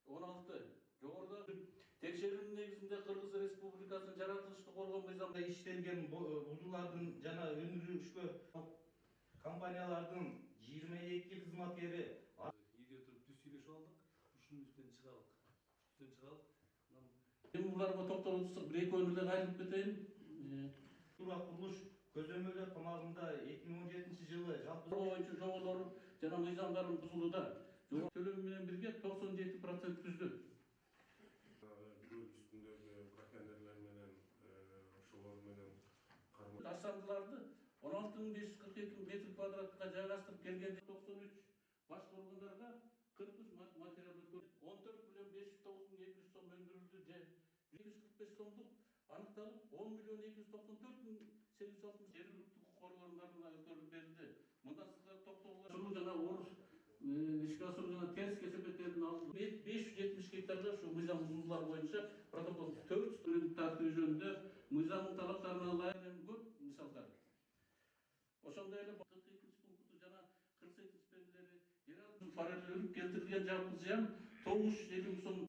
16. Жогоруда текшерүүнүн негизинде Кыргыз Республикасынын жаратылыштык коргоо мыйзамында иштелген бузуулардын жана өндүрүшкө компаниялардын 22 кызматкери үйдө туруп түз сүйлөшүп алдык. Ушунун үстүнөн чыгалык. Эми буларга токтолуп турсак, бир-экөөнү эле кайрылып кетейин. Туурак курулуш көзөмөлү камагында 2017 жылы жалпы боюнча жоболор жана мыйзамдардын бузулууда төлөм менен бирге 97% түздү. Бирөө үстүндөгү браконьерлер менен ошолор менен Таштандыларды 16.542 метр квадратка жайгаштырып келген 93 башкы органдарга 43 материал өткөрүлдү. 14.509.200 сом өндүрүлдү же 245 сомдук аныкталып 10.294.860 жергиликтүү укук органдарына өткөрүлүп берилди. Мындан сырткары токтогулар жана оор ишке ашыруу жана терс кесепеттердин алынып 570 гектарга ушу мыйзам бузуулар боюнча протокол 4 тартиби жөнүндө мыйзамдын талаптарына ылайык көп мисалдар. Ошондой эле 42 пункту жана 48 белгилери жер алып фарелөлүп келтирилген жалпы зыян 950 сом